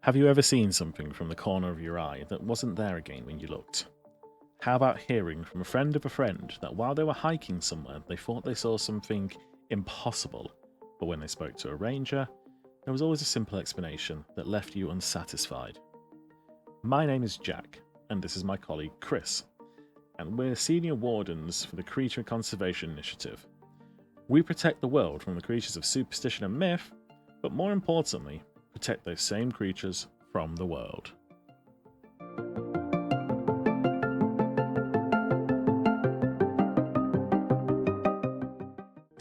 Have you ever seen something from the corner of your eye that wasn't there again when you looked? How about hearing from a friend of a friend that while they were hiking somewhere, they thought they saw something impossible, but when they spoke to a ranger, there was always a simple explanation that left you unsatisfied? My name is Jack, and this is my colleague Chris, and we're senior wardens for the Creature Conservation Initiative. We protect the world from the creatures of superstition and myth, but more importantly, protect those same creatures from the world.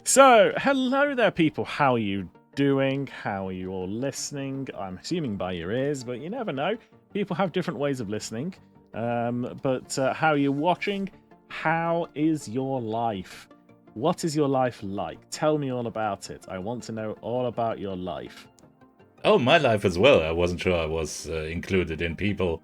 So, hello there people, how are you doing? How are you all listening? I'm assuming by your ears, but you never know. People have different ways of listening. But how are you watching? How is your life? What is your life like? Tell me all about it. I want to know all about your life. Oh, my life as well. I wasn't sure I was included in people.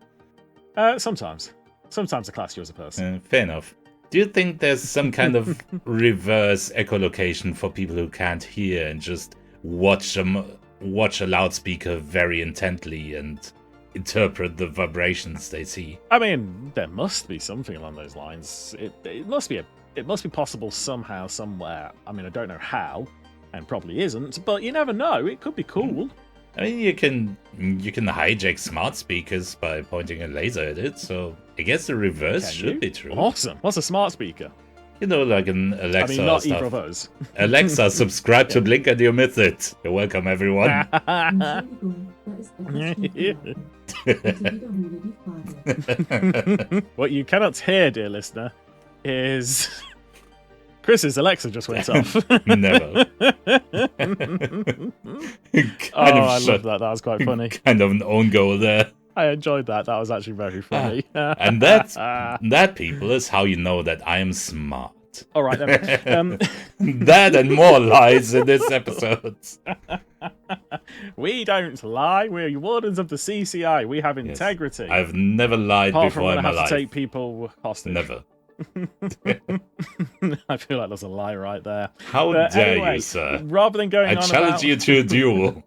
Sometimes. Sometimes I class you as a person. Fair enough. Do you think there's some kind of reverse echolocation for people who can't hear and just watch a loudspeaker very intently and interpret the vibrations they see? I mean, there must be something along those lines. It must be possible somehow, somewhere. I mean, I don't know how, and probably isn't, but you never know. It could be cool. I mean, you can hijack smart speakers by pointing a laser at it, so I guess the reverse should be true. Awesome. What's a smart speaker? You know, like an Alexa. I mean, not stuff. either of those. Alexa, subscribe to blinkandyoullmythit. You're welcome, everyone. What you cannot hear, dear listener, is Chris's Alexa just went off. Never. I love that. That was quite funny. Kind of an own goal there. I enjoyed that. That was actually very funny. And that, people, is how you know that I am smart. All right, then. That and more lies in this episode. We don't lie. We're wardens of the CCI. We have integrity. I've never lied Apart before from when in my I have life. to take people hostage. Never. I feel like there's a lie right there. How dare you, sir? Rather than going on I challenge you to a duel.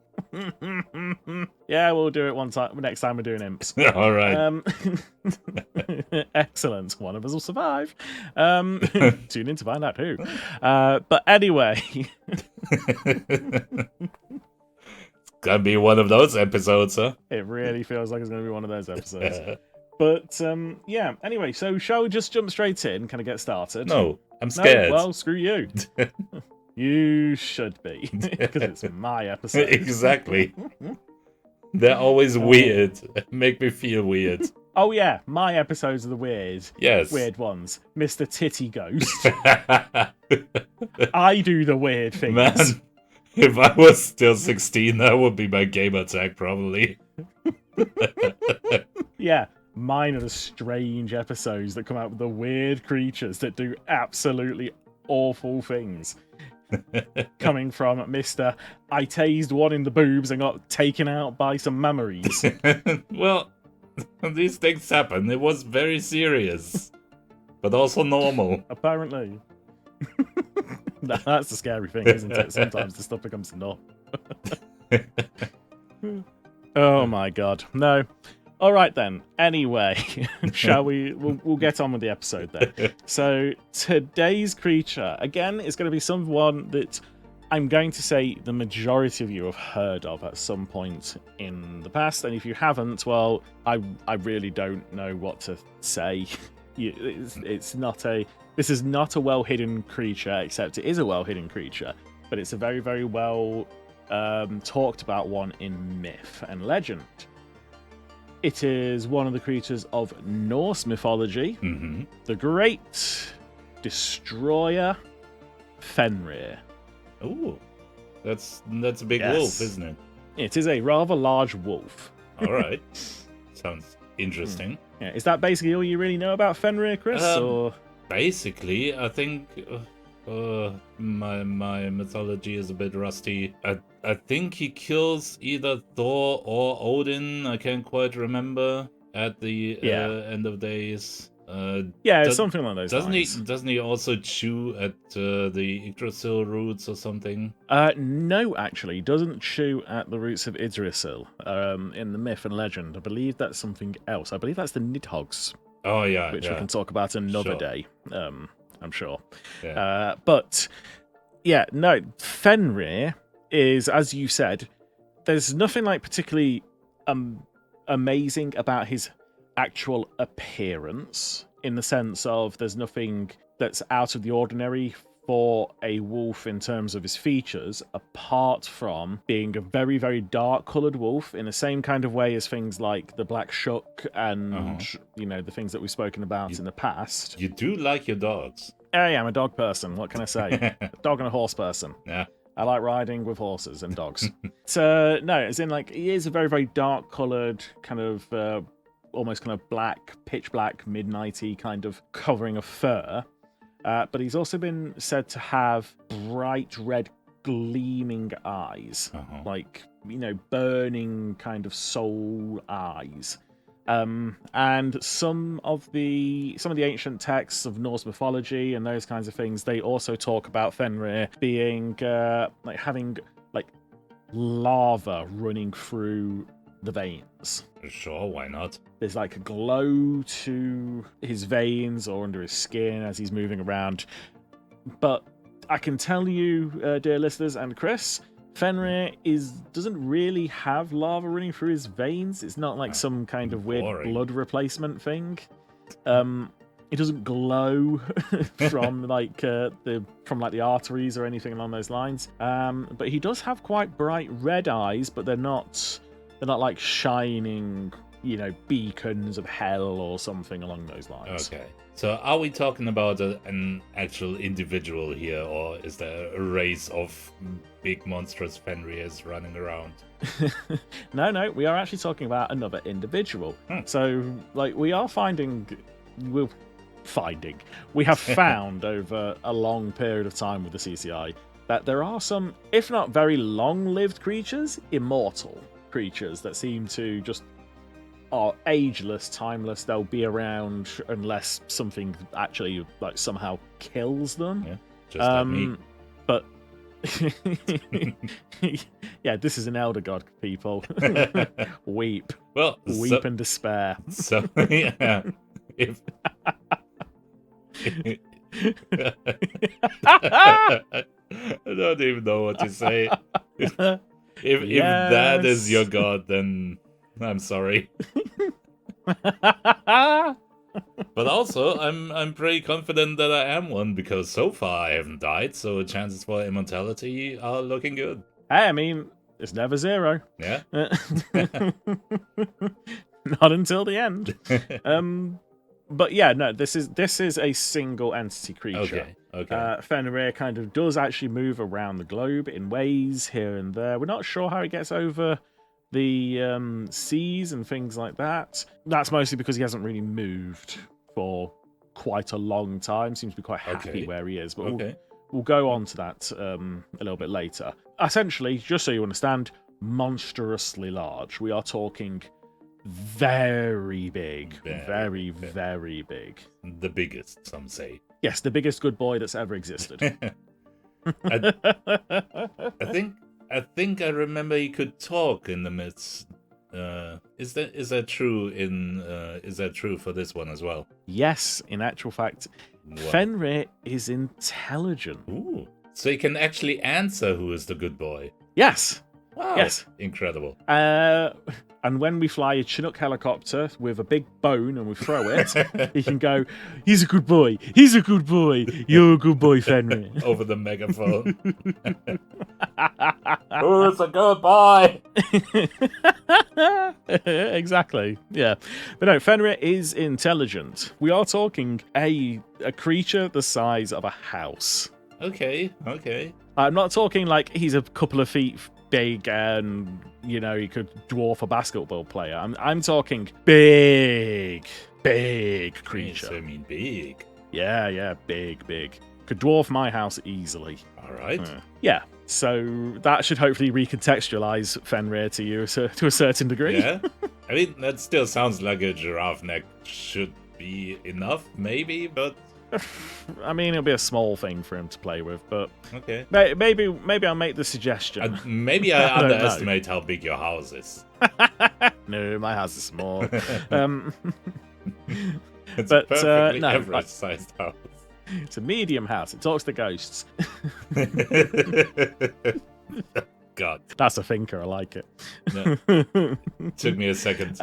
Yeah, we'll do it next time we're doing imps. All right. Excellent. One of us will survive. Tune in to find out who. But anyway. It's gonna be one of those episodes, huh? It really feels like it's going to be one of those episodes. But, yeah. Anyway, so shall we just jump straight in, kind of get started? No, I'm scared. No, well, screw you. You should be, because it's my episode. Exactly. They're always weird. Make me feel weird. Oh yeah, my episodes are the weird ones. Mr. Titty Ghost. I do the weird things. Man, if I was still 16, that would be my gamer tag, probably. Yeah, mine are the strange episodes that come out with the weird creatures that do absolutely awful things. Coming from Mr. I tased one in the boobs and got taken out by some memories. Well, these things happen. It was very serious, but also normal. Apparently. That's the scary thing, isn't it? Sometimes the stuff becomes normal. Oh my god. No. All right then. Anyway, shall we? We'll get on with the episode then. So today's creature again is going to be someone that I'm going to say the majority of you have heard of at some point in the past, and if you haven't, well, I really don't know what to say. This is not a well hidden creature, except it is a well hidden creature, but it's a very, very well talked about one in myth and legend. It is one of the creatures of Norse mythology, the great destroyer Fenrir. Ooh, that's a big wolf, isn't it? It is a rather large wolf. All right, sounds interesting. Yeah, is that basically all you really know about Fenrir, Chris? Or basically, I think my mythology is a bit rusty. I think he kills either Thor or Odin. I can't quite remember at the end of days. Yeah, something like those doesn't lines. Doesn't he also chew at the Yggdrasil roots or something? No, actually, he doesn't chew at the roots of Yggdrasil. In the myth and legend, I believe that's something else. I believe that's the Nidhogg's. Oh yeah, which we can talk about another day. I'm sure. Yeah. But yeah, no, Fenrir is, as you said, there's nothing like particularly amazing about his actual appearance, in the sense of there's nothing that's out of the ordinary for a wolf in terms of his features, apart from being a very, very dark coloured wolf in the same kind of way as things like the black shuck and the things that we've spoken about in the past. You do like your dogs. Yeah, I'm a dog person. What can I say? A dog and a horse person. Yeah. I like riding with horses and dogs. So no, as in like he is a very, very dark coloured kind of almost kind of black, pitch black, midnighty kind of covering of fur. But he's also been said to have bright red gleaming eyes, like, burning kind of soul eyes. And some of the ancient texts of Norse mythology and those kinds of things, they also talk about Fenrir being like having like lava running through the veins. Sure, why not? There's like a glow to his veins or under his skin as he's moving around. But I can tell you, dear listeners and Chris, Fenrir doesn't really have lava running through his veins. It's not like some kind of weird blood replacement thing. It doesn't glow from like the arteries or anything along those lines. But he does have quite bright red eyes, but they're not like shining, beacons of hell or something along those lines. Okay. So are we talking about an actual individual here, or is there a race of big monstrous Fenrirs running around? No, we are actually talking about another individual. So, like, we have found over a long period of time with the CCI that there are some, if not very long-lived creatures, immortal creatures that seem to just are ageless, timeless. They'll be around unless something actually like somehow kills them. Yeah, just like me. But yeah, this is an elder god, people. Weep. Well, weep and despair. So yeah, I don't even know what to say. If that is your god, then I'm sorry. But also, I'm pretty confident that I am one, because so far I haven't died, so chances for immortality are looking good. Hey, I mean, it's never zero. Yeah. Not until the end. But yeah, no, this is a single entity creature. Okay. Fenrir kind of does actually move around the globe in ways here and there. We're not sure how he gets over the seas and things like that. That's mostly because he hasn't really moved for quite a long time. Seems to be quite happy where he is. But we'll go on to that a little bit later. Essentially, just so you understand, monstrously large. We are talking very big. Very, very big. The biggest, some say. Yes, the biggest good boy that's ever existed. I think I remember he could talk in the myths. Is that true is that true for this one as well? Yes, in actual fact, Fenrir is intelligent. Ooh. So he can actually answer who is the good boy. Yes. Wow. Yes. Incredible. And when we fly a Chinook helicopter with a big bone and we throw it, he can go, "He's a good boy. He's a good boy. You're a good boy, Fenrir." Over the megaphone. Who's a good boy? Exactly. Yeah. But no, Fenrir is intelligent. We are talking a creature the size of a house. Okay. I'm not talking like he's a couple of feet big and, he could dwarf a basketball player. I'm talking big creature. So I mean big. Yeah, big. Could dwarf my house easily. All right. Yeah. So that should hopefully recontextualize Fenrir to you to a certain degree. Yeah. I mean, that still sounds like a giraffe neck should be be enough, maybe, but I mean, it'll be a small thing for him to play with, but okay. maybe I'll make the suggestion. Maybe I I don't know. underestimate how big your house is. No, my house is small. It's but, a perfectly no, average-sized house. It's a medium house. It talks to ghosts. God, That's a thinker. I like it. no. Took me a second.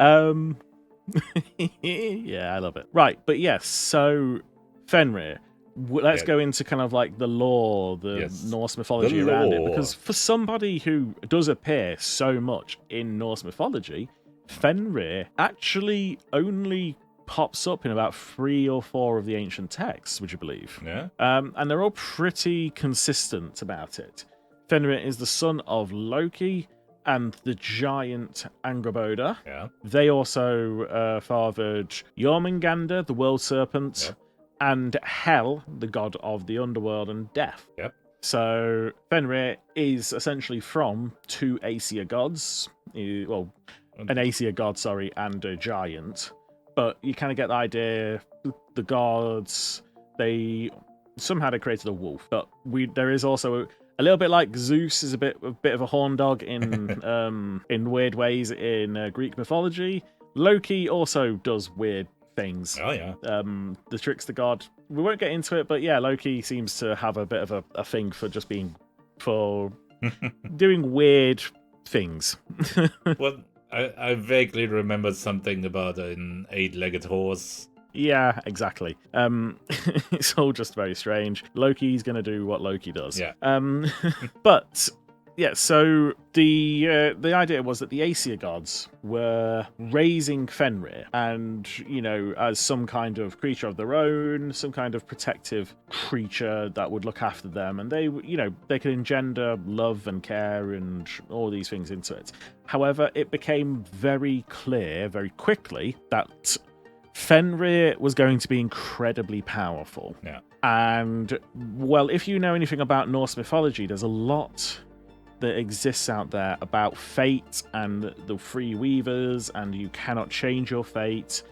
Yeah, I love it. Right, but yes. So Fenrir. Let's go into kind of like the lore, the Norse mythology around it, because for somebody who does appear so much in Norse mythology, Fenrir actually only pops up in about 3 or 4 of the ancient texts, would you believe? Yeah. And they're all pretty consistent about it. Fenrir is the son of Loki and the giant Angrboda. Yeah. They also fathered Jormungandr, the world serpent, and Hel, the god of the underworld and death. Yep. So Fenrir is essentially from 2 Aesir gods. Well, an Aesir god, sorry, and a giant. But you kind of get the idea. The gods, they somehow they created a wolf. But there is also a little bit like Zeus is a bit of a horn dog in in weird ways in Greek mythology. Loki also does weird things. Oh yeah. The trickster god. We won't get into it, but yeah, Loki seems to have a bit of a thing for just doing weird things. Well, I vaguely remember something about an 8-legged horse. Yeah, exactly. It's all just very strange. Loki's going to do what Loki does. Yeah. But yeah, so the idea was that the Aesir gods were raising Fenrir, and as some kind of creature of their own, some kind of protective creature that would look after them, and they could engender love and care and all these things into it. However, it became very clear very quickly that Fenrir was going to be incredibly powerful. Yeah. And well, if you know anything about Norse mythology, there's a lot that exists out there about fate and the three weavers, and you cannot change your fate.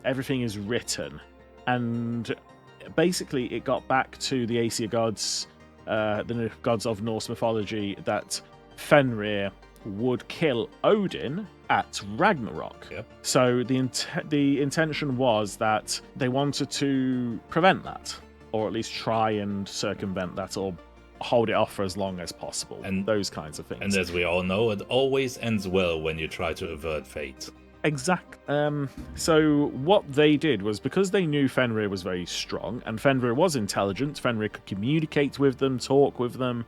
Everything is written, and basically it got back to the Aesir gods, the gods of Norse mythology, that Fenrir would kill Odin at Ragnarök. Yep. So the intention was that they wanted to prevent that, or at least try and circumvent that, or hold it off for as long as possible, and those kinds of things. And as we all know, it always ends well when you try to avert fate. Exactly. So what they did was, because they knew Fenrir was very strong, and Fenrir was intelligent, Fenrir could communicate with them, talk with them,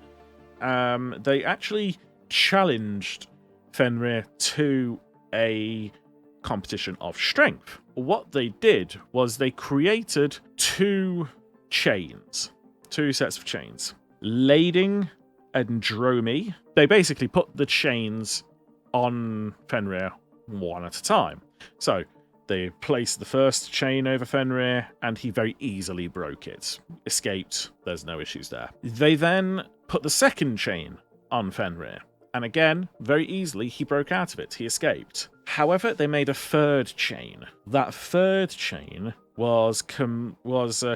they actually challenged Fenrir to a competition of strength. What they did was they created 2 sets of chains. Lading and Dromi. They basically put the chains on Fenrir one at a time. So they placed the first chain over Fenrir, and he very easily broke it. Escaped. There's no issues there. They then put the second chain on Fenrir, and again, very easily, he broke out of it. He escaped. However, they made a 3rd chain. That 3rd chain was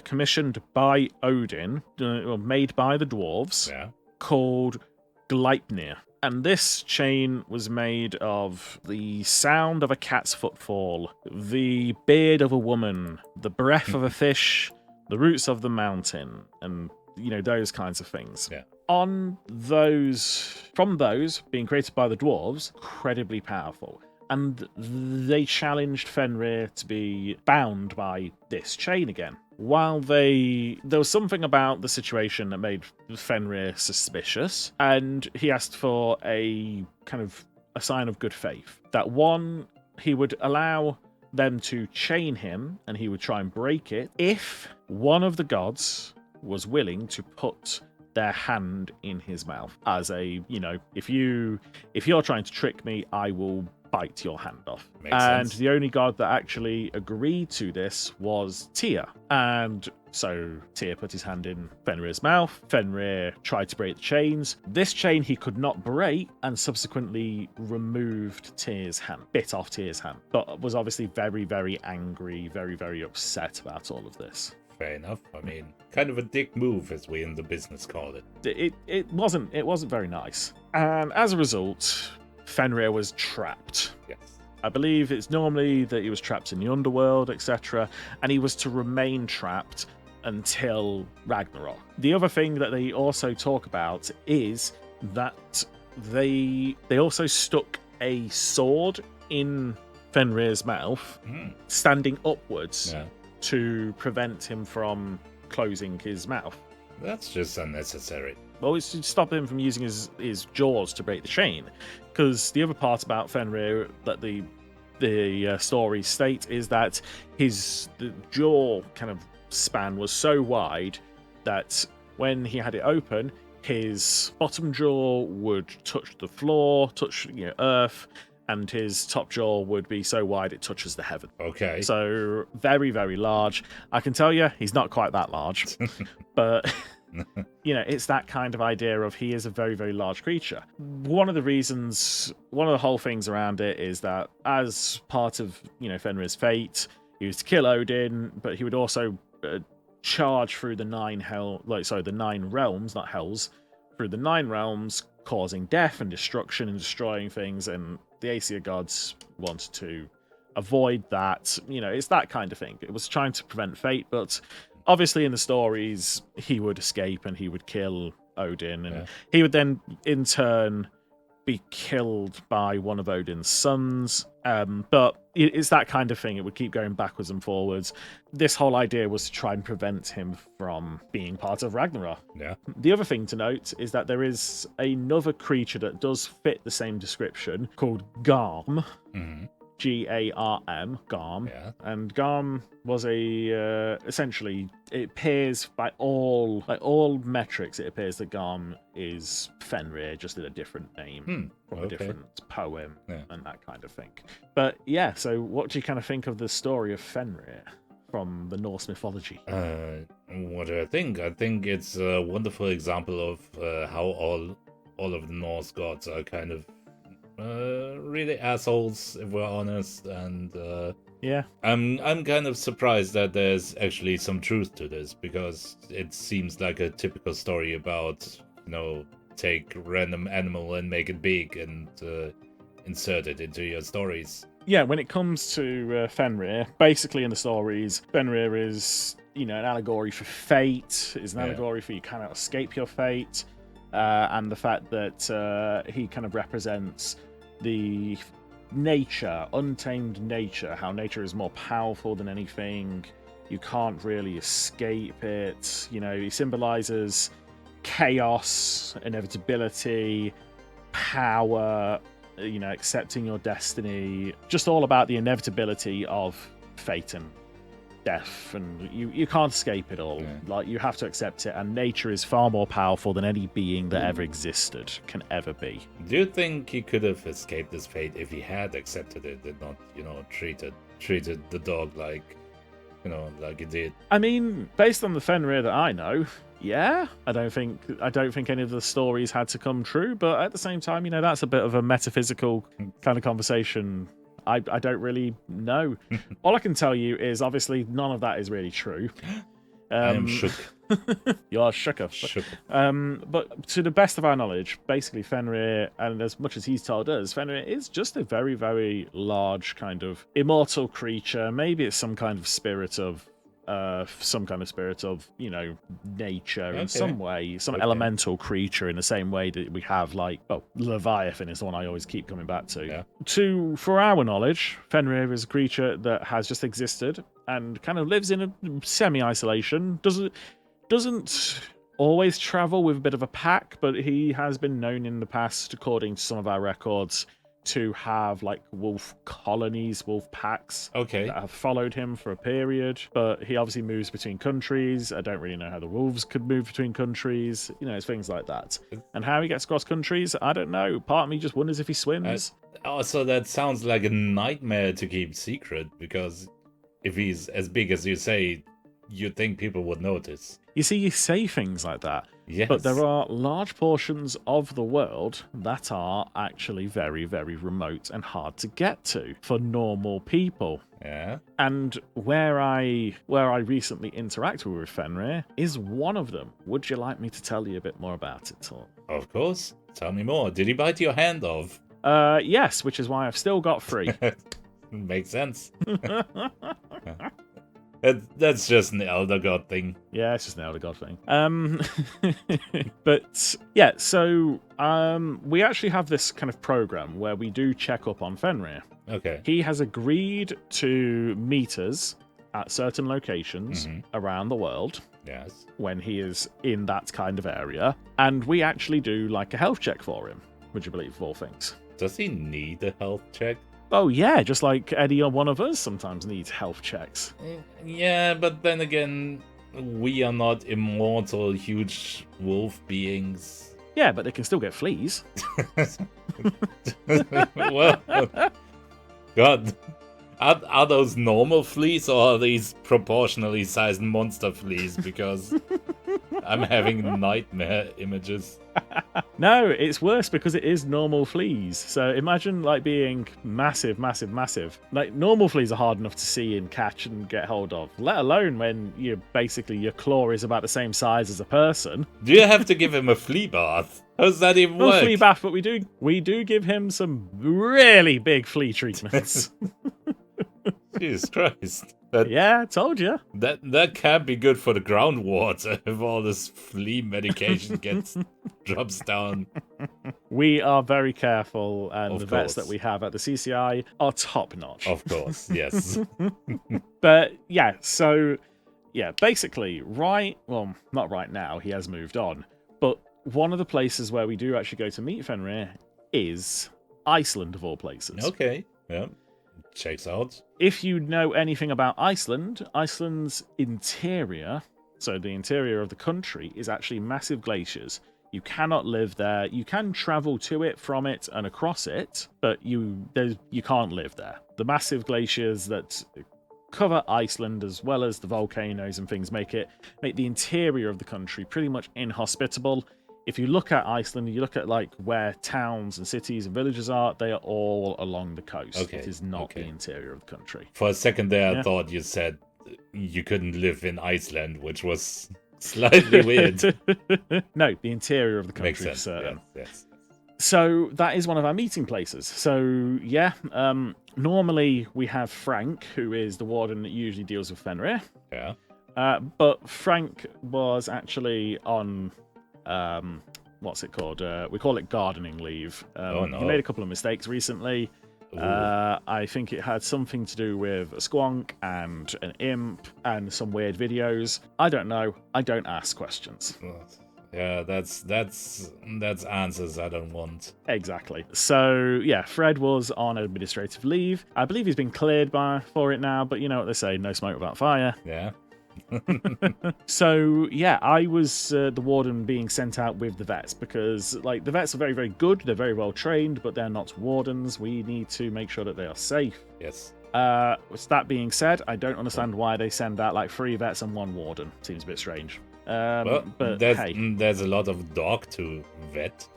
commissioned by Odin, made by the dwarves, called Gleipnir. And this chain was made of the sound of a cat's footfall, the beard of a woman, the breath of a fish, the roots of the mountain, and those kinds of things. Yeah. From those being created by the dwarves, incredibly powerful. And they challenged Fenrir to be bound by this chain again. While there was something about the situation that made Fenrir suspicious, and he asked for a kind of a sign of good faith. That one, he would allow them to chain him, and he would try and break it if one of the gods was willing to put their hand in his mouth as a, if you're trying to trick me, I will bite your hand off. Makes sense. The only god that actually agreed to this was Tyr. And So Tyr put his hand in Fenrir's mouth. Fenrir tried to break the chains. This chain he could not break and subsequently removed Tyr's hand, bit off Tyr's hand, but was obviously very, very angry, very, very upset about all of this. Fair enough. I mean, kind of a dick move, as we in the business call it. It wasn't very nice. And as a result, Fenrir was trapped. Yes. I believe it's normally that he was trapped in the underworld, etc., and he was to remain trapped until Ragnarok. The other thing that they also talk about is that they also stuck a sword in Fenrir's mouth, standing upwards, to prevent him from closing his mouth. That's just unnecessary. Well, it's to stop him from using his jaws to break the chain. Because the other part about Fenrir that the stories state is that the jaw kind of span was so wide that when he had it open, his bottom jaw would touch the floor, touch earth, and his top jaw would be so wide it touches the heaven. Okay. So very, very large. I can tell you, he's not quite that large, but it's that kind of idea of he is a very, very large creature. One of the whole things around it is that as part of Fenrir's fate, he was to kill Odin, but he would also charge through the nine realms, not hells, through the 9 realms, causing death and destruction and destroying things. And the Aesir gods wanted to avoid that. It's that kind of thing. It was trying to prevent fate, but obviously in the stories he would escape and he would kill Odin, and he would then in turn be killed by one of Odin's sons. But it's that kind of thing. It would keep going backwards and forwards. This whole idea was to try and prevent him from being part of Ragnarök. Yeah. The other thing to note is that there is another creature that does fit the same description called Garm. Mm-hmm. Garm, Garm. Yeah. And Garm was essentially, it appears by all metrics, it appears that Garm is Fenrir, just in a different name from a different poem and that kind of thing. But yeah, so what do you kind of think of the story of Fenrir from the Norse mythology? What do I think? I think it's a wonderful example of how all of the Norse gods are kind of really assholes, if we're honest, and I'm kind of surprised that there's actually some truth to this, because it seems like a typical story about take random animal and make it big and insert it into your stories. Yeah, when it comes to Fenrir, basically in the stories, Fenrir is an allegory for fate, is an allegory for you cannot escape your fate, and the fact that he kind of represents the nature, untamed nature, how nature is more powerful than anything. You can't really escape it. He symbolizes chaos, inevitability, power, accepting your destiny, just all about the inevitability of fate and death, and you can't escape it all. Like, you have to accept it, and nature is far more powerful than any being that ever existed can ever be. Do you think he could have escaped this fate if he had accepted it and not, treated the dog like he did? I mean, based on the Fenrir that I know, yeah, I don't think any of the stories had to come true, but at the same time, that's a bit of a metaphysical kind of conversation. I don't really know. All I can tell you is obviously none of that is really true. I am shook. You're shook. But to the best of our knowledge, basically Fenrir, and as much as he's told us, Fenrir is just a very, very large kind of immortal creature. Maybe it's some kind of spirit of nature in some way, some elemental creature, in the same way that we have Leviathan is the one I always keep coming back to. Yeah. For our knowledge, Fenrir is a creature that has just existed and kind of lives in a semi-isolation. Doesn't always travel with a bit of a pack, but he has been known in the past, according to some of our records, to have wolf colonies, wolf packs that have followed him for a period. But he obviously moves between countries. I don't really know how the wolves could move between countries. It's things like that. And how he gets across countries, I don't know. Part of me just wonders if he swims. So that sounds like a nightmare to keep secret, because if he's as big as you say, you'd think people would notice. You see, you say things like that, Yes. but there are large portions of the world that are actually very, very remote and hard to get to for normal people. Yeah. And where I recently interacted with Fenrir is one of them. Would you like me to tell you a bit more about it? Or? Of course. Tell me more. Did he bite your hand off? Yes, which is why I've still got 3. Makes sense. That's just an elder god thing. Yeah, it's just an elder god thing. But yeah, so we actually have this kind of program where we do check up on Fenrir. Okay. He has agreed to meet us at certain locations around the world. Yes. When he is in that kind of area, and we actually do like a health check for him. Would you believe, of all things? Does he need a health check? Oh yeah, just like any one of us sometimes needs health checks. Yeah, but then again, we are not immortal, huge wolf beings. Yeah, but they can still get fleas. Well, God, are those normal fleas or are these proportionally sized monster fleas? Because I'm having nightmare images. No, it's worse because it is normal fleas. So imagine like being massive, massive, massive. Like normal fleas are hard enough to see and catch and get hold of, let alone when your claw is about the same size as a person. Do you have to give him a flea bath? How does that even work? Not a flea bath, but we do give him some really big flea treatments. Jesus Christ. Yeah, I told you. That can't be good for the groundwater if all this flea medication drops down. We are very careful, and Of the vets course. that we have at the CCI are top notch. Of course, yes. But yeah, so yeah, basically, not right now, he has moved on. But one of the places where we do actually go to meet Fenrir is Iceland, of all places. Okay, yeah. Checks out. If you know anything about Iceland, Iceland's interior, so the interior of the country, is actually massive glaciers. You cannot live there. You can travel to it, from it, and across it, but you can't live there. The massive glaciers that cover Iceland, as well as the volcanoes and things, make the interior of the country pretty much inhospitable. If you look at Iceland, you look at like where towns and cities and villages are, they are all along the coast. Okay, It is not the interior of the country. For a second there, Yeah. I thought you said you couldn't live in Iceland, which was slightly weird. No, the interior of the country Makes for sense. certain. Yes. So that is one of our meeting places. So yeah, normally we have Frank, who is the warden that usually deals with Fenrir. Yeah. But Frank was actually on what's it called? We call it gardening leave. Oh, no. He made a couple of mistakes recently. I think it had something to do with a squonk and an imp and some weird videos. I don't know. I don't ask questions. Yeah, that's answers I don't want. Exactly. So yeah, Fred was on administrative leave. I believe he's been cleared for it now, but you know what they say, no smoke without fire. Yeah. So yeah, I was the warden being sent out with the vets because like the vets are very, very good. They're very well trained, but they're not wardens. We need to make sure that they are safe. Yes. With that being said, I don't understand why they send out like 3 vets and 1 warden. Seems a bit strange. But there's a lot of dog to vet.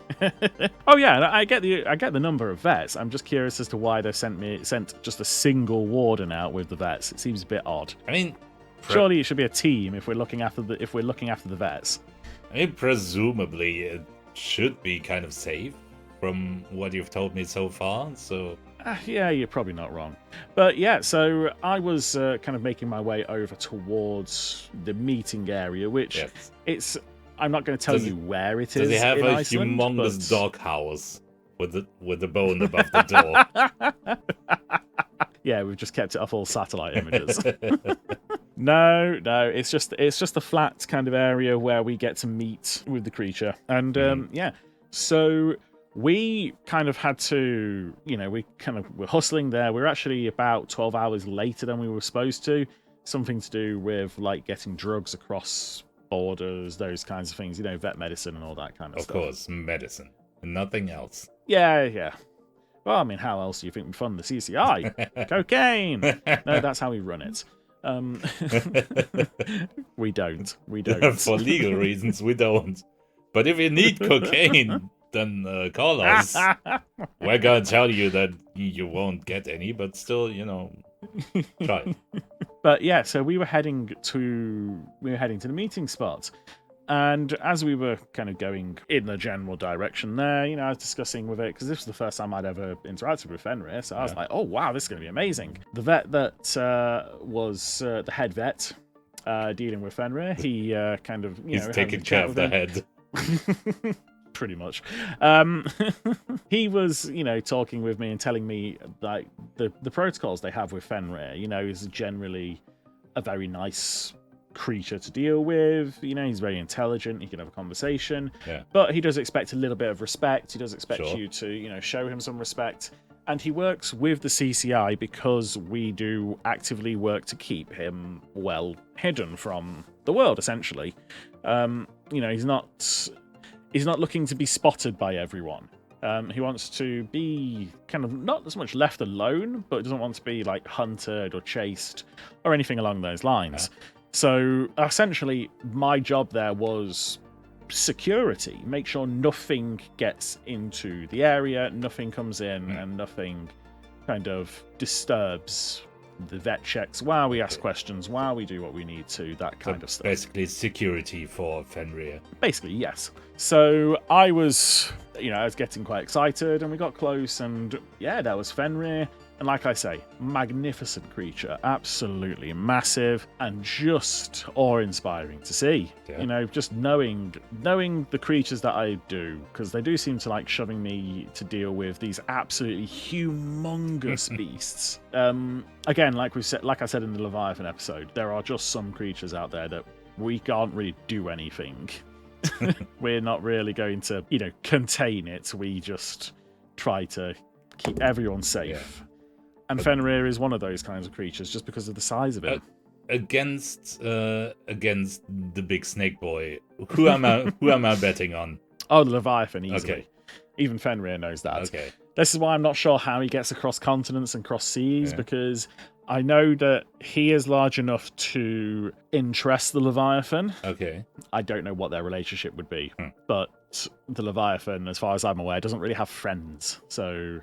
Oh yeah, I get the number of vets. I'm just curious as to why they sent just a single warden out with the vets. It seems a bit odd. I mean, surely it should be a team if we're looking after the vets. I mean, presumably it should be kind of safe from what you've told me so far. So Yeah, you're probably not wrong. But yeah, so I was kind of making my way over towards the meeting area, which yes. I'm not going to tell you where it is. Does it have in a Iceland, humongous but... dog house with the bone above the door? Yeah, we've just kept it off all satellite images. No, it's just a flat kind of area where we get to meet with the creature. And yeah, so we kind of had to, we're hustling there. We're actually about 12 hours later than we were supposed to. Something to do with like getting drugs across borders, those kinds of things, vet medicine and all that kind of stuff. Of course, medicine. Nothing else. Yeah. Well, I mean, how else do you think we fund the CCI? Cocaine! No, that's how we run it. We don't. We don't. For legal reasons, we don't. But if you need cocaine, then call us. We're gonna tell you that you won't get any, but still, try. But yeah, so we were heading to the meeting spot. And as we were kind of going in the general direction there, I was discussing with it, because this was the first time I'd ever interacted with Fenrir, so I was like, oh wow, this is going to be amazing. The vet that was the head vet dealing with Fenrir, he kind of, he's taking care of the head. Pretty much. He was, talking with me and telling me like the protocols they have with Fenrir, is generally a very nice creature to deal with. He's very intelligent, he can have a conversation, but he does expect a little bit of respect. He does expect you to show him some respect, and he works with the CCI because we do actively work to keep him well hidden from the world, essentially. He's not looking to be spotted by everyone. He wants to be kind of not as much left alone, but doesn't want to be like hunted or chased or anything along those lines. So essentially, my job there was security. Make sure nothing gets into the area, nothing comes in, and nothing kind of disturbs the vet checks while we ask questions, while we do what we need to, that kind of stuff. Basically, security for Fenrir. Basically, yes. So I was getting quite excited, and we got close, and there was Fenrir. And like I say, magnificent creature, absolutely massive, and just awe-inspiring to see. Yeah. Just knowing the creatures that I do, because they do seem to like shoving me to deal with these absolutely humongous beasts. Again, like I said in the Leviathan episode, there are just some creatures out there that we can't really do anything. We're not really going to, contain it. We just try to keep everyone safe. Yeah. And Fenrir is one of those kinds of creatures just because of the size of it. Against the big snake boy, who am I betting on? Oh, the Leviathan, easily. Okay. Even Fenrir knows that. Okay. This is why I'm not sure how he gets across continents and cross seas, because I know that he is large enough to interest the Leviathan. Okay. I don't know what their relationship would be, but the Leviathan, as far as I'm aware, doesn't really have friends. So...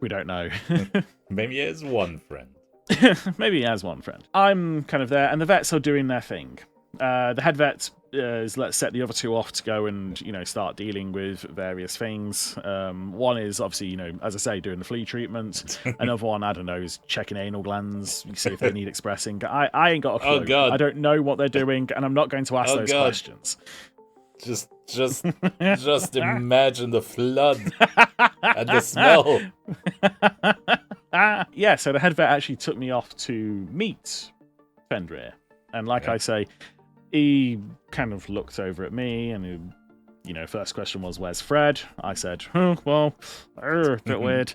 we don't know. Maybe he has one friend. Maybe he has one friend. I'm kind of there, and the vets are doing their thing. The head vet is let's set the other two off to go and start dealing with various things. One is obviously as I say, doing the flea treatment. Another one, I don't know, is checking anal glands, see if they need expressing. I ain't got a clue. Oh God. I don't know what they're doing, and I'm not going to ask those questions. Just imagine the flood and the smell. So the head vet actually took me off to meet Fenrir, and like I say, he kind of looked over at me, and first question was, "Where's Fred?" I said, "Oh, well, a bit weird."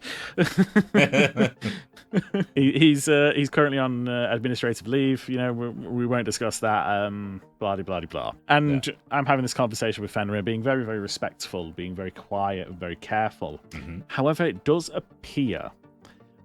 He's currently on administrative leave. We won't discuss that. Blah blah blah. And I'm having this conversation with Fenrir, being very very respectful, being very quiet, and very careful. However, it does appear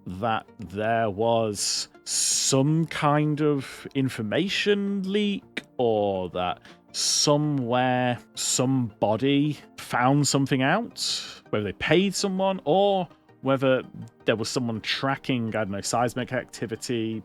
that there was some kind of information leak, or that somewhere somebody found something out, whether they paid someone or whether there was someone tracking, I don't know, seismic activity,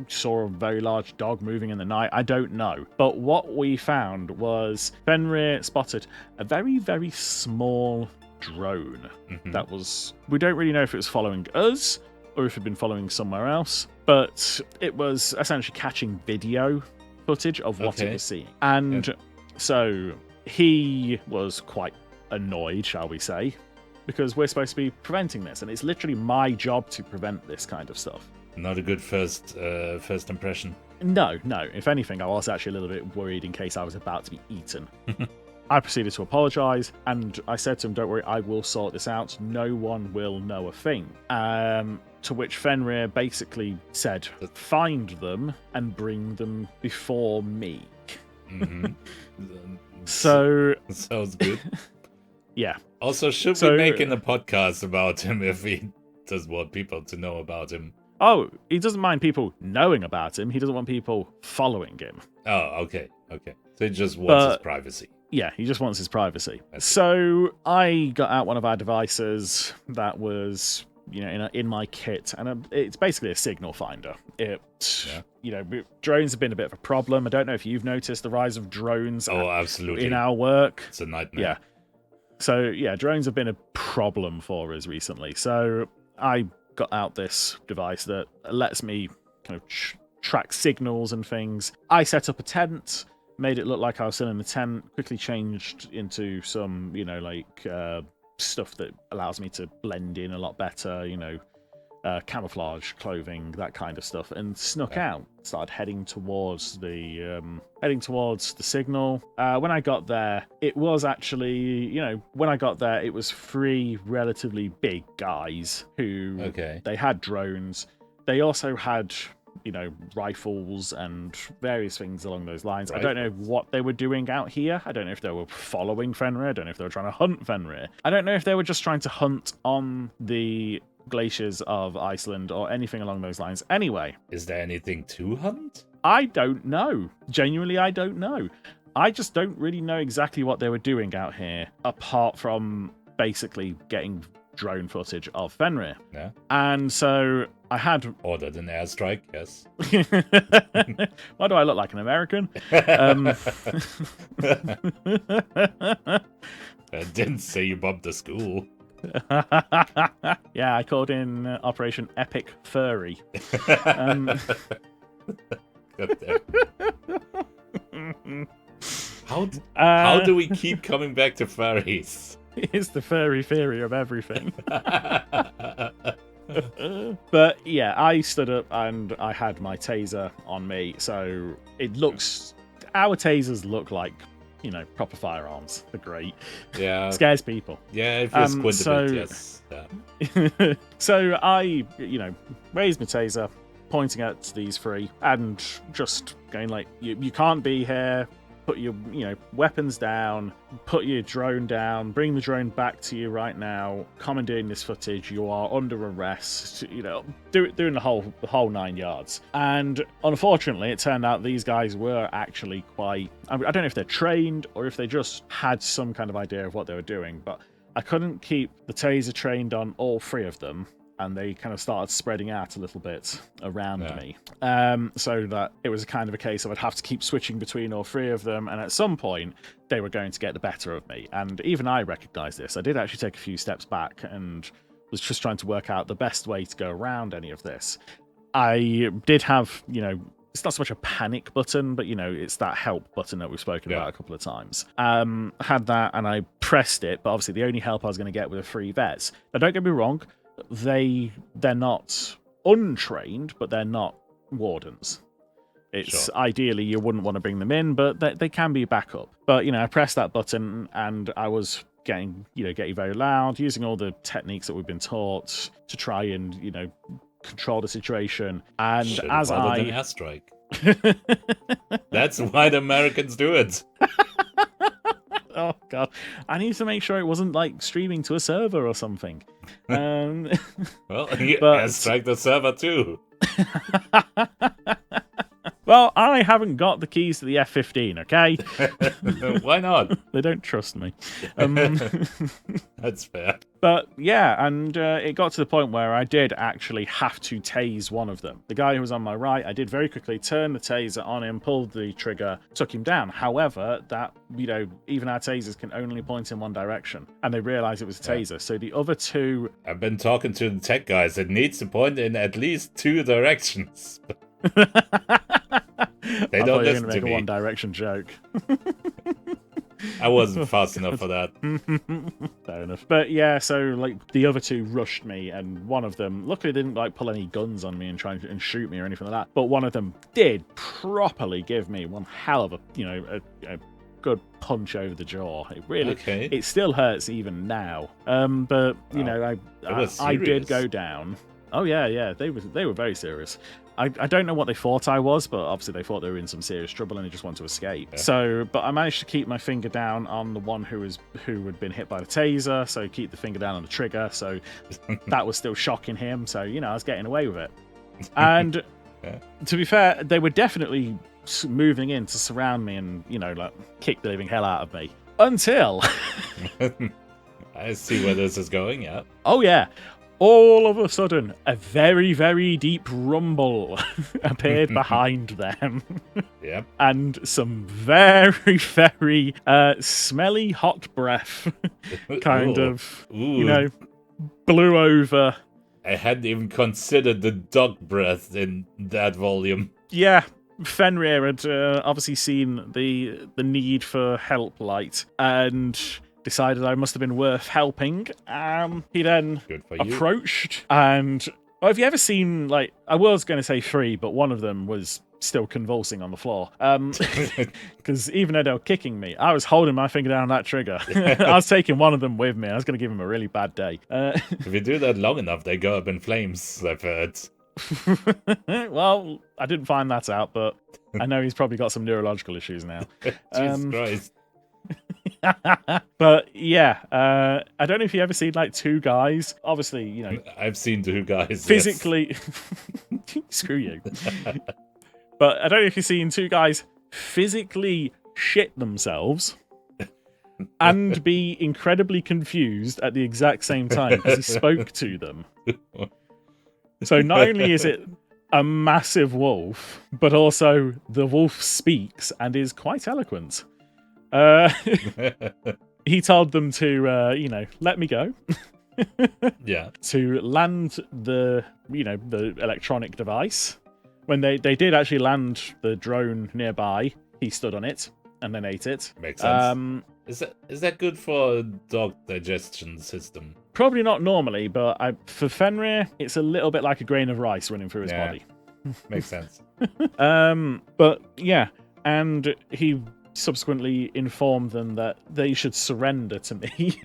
saw a very large dog moving in the night. I don't know. But what we found was Fenrir spotted a very, very small drone that was... We don't really know if it was following us or if it had been following somewhere else, but it was essentially catching video footage of what it was seeing. And so he was quite annoyed, shall we say, because we're supposed to be preventing this, and it's literally my job to prevent this kind of stuff. Not a good first impression. No. If anything, I was actually a little bit worried in case I was about to be eaten. I proceeded to apologise, and I said to him, "Don't worry, I will sort this out. No one will know a thing." To which Fenrir basically said, "Find them and bring them before me." So sounds good. Yeah. Also, should we make a podcast about him if he does want people to know about him? Oh, he doesn't mind people knowing about him. He doesn't want people following him. Oh, okay. So he just wants his privacy. Yeah, he just wants his privacy. So I got out one of our devices that was, in my kit, and it's basically a signal finder. Drones have been a bit of a problem. I don't know if you've noticed the rise of drones. Oh, absolutely. In our work. It's a nightmare. Yeah. So, yeah, drones have been a problem for us recently. So I got out this device that lets me kind of track signals and things. I set up a tent, made it look like I was still in the tent, quickly changed into some, stuff that allows me to blend in a lot better, camouflage clothing, that kind of stuff, and snuck out. Started heading towards the signal. When I got there, it was actually, it was three relatively big guys who they had drones. They also had rifles and various things along those lines. Right. I don't know what they were doing out here. I don't know if they were following Fenrir. I don't know if they were trying to hunt Fenrir. I don't know if they were just trying to hunt on the glaciers of Iceland or anything along those lines. Anyway. Is there anything to hunt? I don't know. Genuinely, I don't know. I just don't really know exactly what they were doing out here, apart from basically getting drone footage of Fenrir. Yeah. And so I had ordered an airstrike, yes. Why do I look like an American? I didn't say you bombed the school. Yeah, I called in Operation Epic Furry. How do we keep coming back to furries? It's the furry theory of everything. But yeah, I stood up and I had my taser on me, so our tasers look like, proper firearms. They're great. Yeah. Scares people. Yeah, if you're squint a bit, yes. Yeah. So I, raised my taser, pointing at these three, and just going like, you can't be here. Put your, weapons down, put your drone down, bring the drone back to you right now, commandeering this footage, you are under arrest, doing the whole 9 yards. And unfortunately, it turned out these guys were actually quite, I don't know if they're trained or if they just had some kind of idea of what they were doing, but I couldn't keep the taser trained on all three of them. And they kind of started spreading out a little bit around me. So that it was kind of a case of I'd have to keep switching between all three of them. And at some point, they were going to get the better of me. And even I recognized this. I did actually take a few steps back and was just trying to work out the best way to go around any of this. I did have, it's not so much a panic button, but, it's that help button that we've spoken about a couple of times. Had that and I pressed it. But obviously, the only help I was going to get were the three vets. Now, don't get me wrong. They're not untrained, but they're not wardens. It's ideally you wouldn't want to bring them in, but they can be backup. But I pressed that button and I was getting very loud, using all the techniques that we've been taught to try and control the situation. And as an airstrike. That's why the Americans do it. Oh god, I need to make sure it wasn't like streaming to a server or something. Well, airstrike the server too. Well, I haven't got the keys to the F-15, okay? Why not? They don't trust me. That's fair. But yeah, and it got to the point where I did actually have to tase one of them. The guy who was on my right, I did very quickly turn the taser on him, pulled the trigger, took him down. However, that, even our tasers can only point in one direction. And they realized it was a taser. So the other two... I've been talking to the tech guys. It needs to point in at least two directions. They don't listen to me. Make a One Direction joke. I wasn't fast enough for that. Fair enough. But yeah, so the other two rushed me, and one of them luckily didn't pull any guns on me and try and shoot me or anything like that. But one of them did properly give me one hell of a good punch over the jaw. It really, it still hurts even now. But I did go down. Oh yeah, they were very serious. I don't know what they thought I was, but obviously they thought they were in some serious trouble and they just wanted to escape. Yeah. So, but I managed to keep my finger down on the one who had been hit by the taser, so keep the finger down on the trigger, so that was still shocking him, so, I was getting away with it. And Yeah. to be fair, they were definitely moving in to surround me and, like, kick the living hell out of me. Until... I see where this is going, yeah. Oh, yeah. All of a sudden, a very, very deep rumble appeared behind them. Yep. And some very, very smelly hot breath kind of, blew over. I hadn't even considered the dog breath in that volume. Yeah, Fenrir had obviously seen the need for help light and decided I must have been worth helping. He then approached and... Oh, have you ever seen, like... I was going to say 3, but one of them was still convulsing on the floor. Because even though they were kicking me, I was holding my finger down on that trigger. I was taking one of them with me. I was going to give him a really bad day. If you do that long enough, they go up in flames, I've heard. Well, I didn't find that out, but I know he's probably got some neurological issues now. Jesus Christ. But yeah, I don't know if you ever seen like 2 guys. Obviously, I've seen 2 guys physically. Yes. Screw you. But I don't know if you've seen 2 guys physically shit themselves and be incredibly confused at the exact same time because he spoke to them. So not only is it a massive wolf, but also the wolf speaks and is quite eloquent. He told them to, let me go. Yeah. To land the electronic device. When they did actually land the drone nearby, he stood on it and then ate it. Makes sense. Is that good for a dog digestion system? Probably not normally, but for Fenrir, it's a little bit like a grain of rice running through his body. Makes sense. But yeah, and he subsequently informed them that they should surrender to me.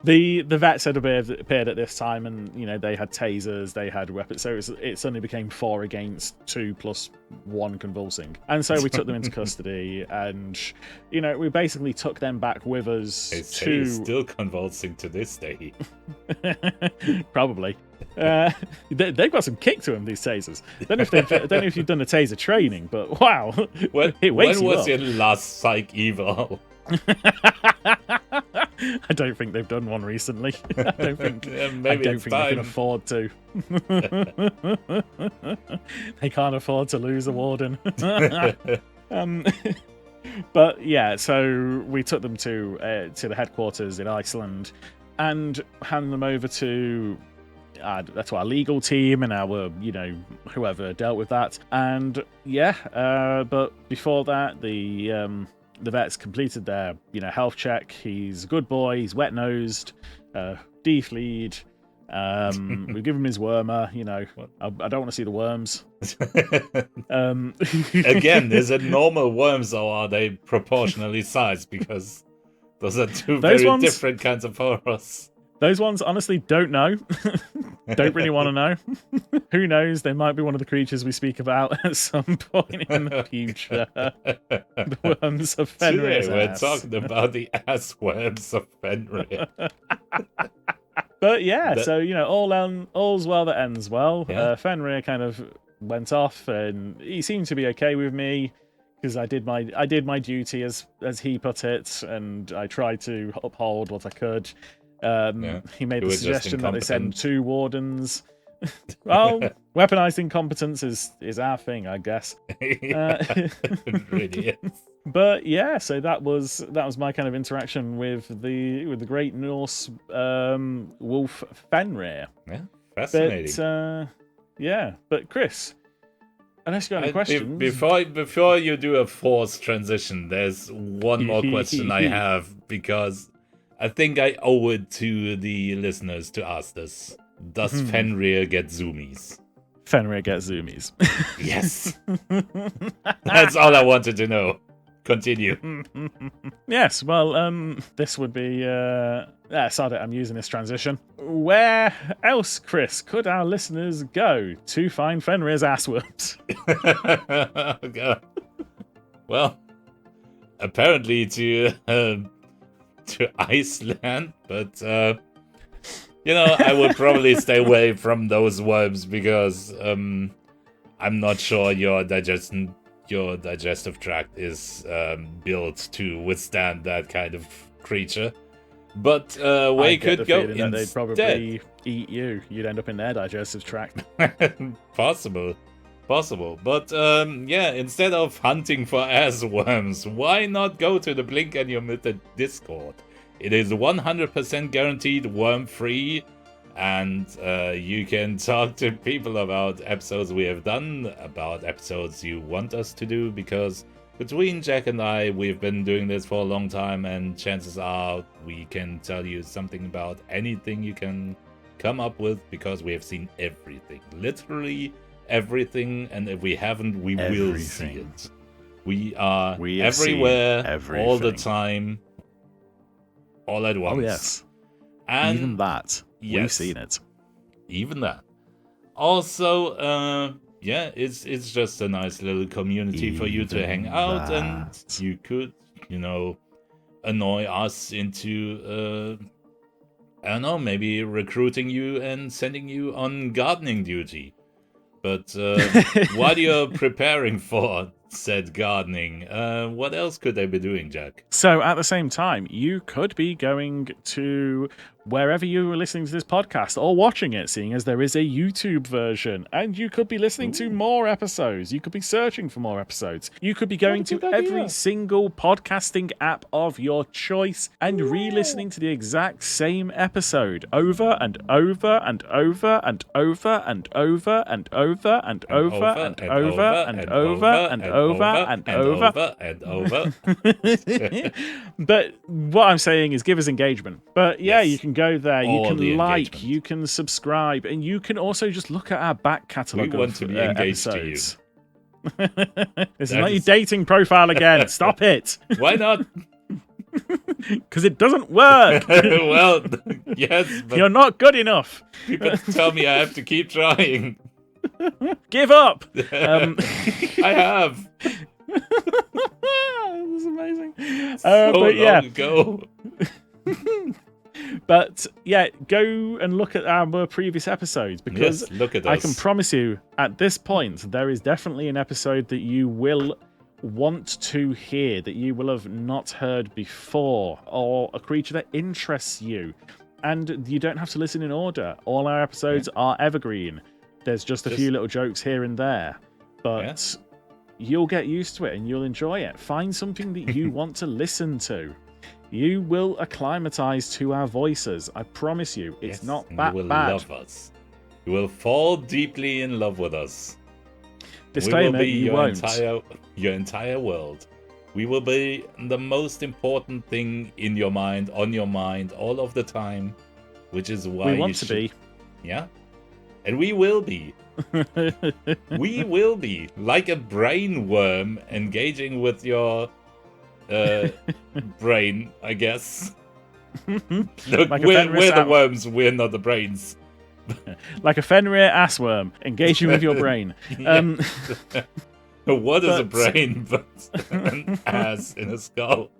The vets had appeared at this time, and they had tasers, they had weapons, so it suddenly became 4 against 2 plus 1 convulsing, and so we took them into custody, and we basically took them back with us. He's still convulsing to this day. Probably. They've got some kick to them, these tasers. I don't know if you've done a taser training, but wow, it wakes you up. When was your last psych eval? I don't think they've done one recently. I don't think they can afford to. They can't afford to lose a warden. But yeah, so we took them to the headquarters in Iceland and handed them over to that's our legal team and our whoever dealt with that. And yeah, but before that, the vets completed their health check. He's a good boy. He's wet nosed, defleed. We give him his wormer. I don't want to see the worms. Again, is it normal worms or are they proportionally sized? Because those are 2 very different kinds of horrors. Those ones, honestly, don't know. Don't really want to know. Who knows? They might be one of the creatures we speak about at some point in the future. The worms of Fenrir's We're talking about the ass worms of Fenrir. But yeah, so all's well that ends well. Yeah. Fenrir kind of went off, and he seemed to be okay with me because I did my duty as he put it, and I tried to uphold what I could. He made the suggestion that they send 2 wardens. Well, weaponized incompetence is our thing, I guess. It really is. But yeah, so that was my kind of interaction with the great Norse wolf Fenrir. Yeah, fascinating. But Chris, unless you got any questions, before you do a forced transition, there's one more question I have, because I think I owe it to the listeners to ask this. Does Fenrir get zoomies? Fenrir gets zoomies. Yes. That's all I wanted to know. Continue. Yes, well, this would be... sorry, I'm using this transition. Where else, Chris, could our listeners go to find Fenrir's assworms? Oh, God. Well, apparently to Iceland, but I would probably stay away from those worms because I'm not sure your digestive tract is built to withstand that kind of creature. But we could go that they'd probably eat you. You'd end up in their digestive tract. Possible. But instead of hunting for ass worms, why not go to the Blink and Your Mythit Discord? It is 100% guaranteed worm-free, and you can talk to people about episodes we have done, about episodes you want us to do, because between Jack and I, we've been doing this for a long time, and chances are we can tell you something about anything you can come up with, because we have seen everything. Literally everything, and if we haven't, we will see it. We are everywhere, all the time, all at once. Oh, yes. And even that. Yes. We've seen it. Even that. Also, it's just a nice little community for you to hang out, and you could, annoy us into, I don't know, maybe recruiting you and sending you on gardening duty. But while you're preparing for said gardening, what else could they be doing, Jack? So at the same time, you could be going to wherever you were listening to this podcast or watching it, seeing as there is a YouTube version, and you could be listening to more episodes. You could be searching for more episodes. You could be going to every single podcasting app of your choice and re-listening to the exact same episode over and over and over and over and over and over and over and over and over and over and over and over. But what I'm saying is give us engagement. But yeah, you can go there, you can like, you can subscribe, and you can also just look at our back catalogue of episodes. This is not your dating profile again. Stop it. Why not? Because it doesn't work. Well, yes, but you're not good enough. People tell me I have to keep trying. Give up. I have. This is amazing. So but yeah. long ago. But yeah, go and look at our previous episodes, because look at I can promise you at this point there is definitely an episode that you will want to hear, that you will have not heard before, or a creature that interests you. And you don't have to listen in order. All our episodes are evergreen. There's just a few little jokes here and there. But you'll get used to it and you'll enjoy it. Find something that you want to listen to. You will acclimatize to our voices. I promise you, it's not that bad. You will love us. You will fall deeply in love with us. Disclaimer, we will be your entire world. We will be the most important thing in your mind, on your mind, all of the time, which is why we want to be. Yeah, and we will be. We will be like a brain worm engaging with your brain, I guess. Look, like we're the worms, we're not the brains. Like a Fenrir ass worm engaging with your brain. What is a brain but an ass in a skull?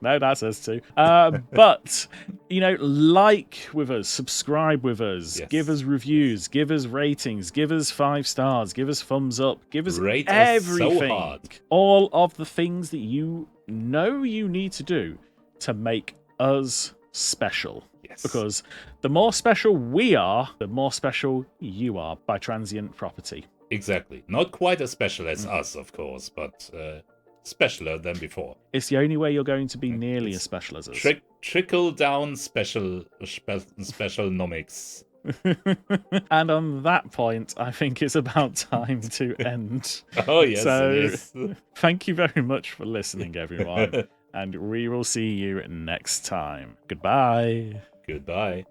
No, that's us too. But, like with us, subscribe with us, give us reviews, give us ratings, give us 5 stars, give us thumbs up, give us everything. So hard. All of the things that you know you need to do to make us special. Yes. Because the more special we are, the more special you are by transient property. Exactly. Not quite as special as us, of course, but specialer than before. It's the only way you're going to be nearly as special as us. Trickle down special nomics. And on that point, I think it's about time to end. Oh, yes. So, thank you very much for listening, everyone. And we will see you next time. Goodbye. Goodbye.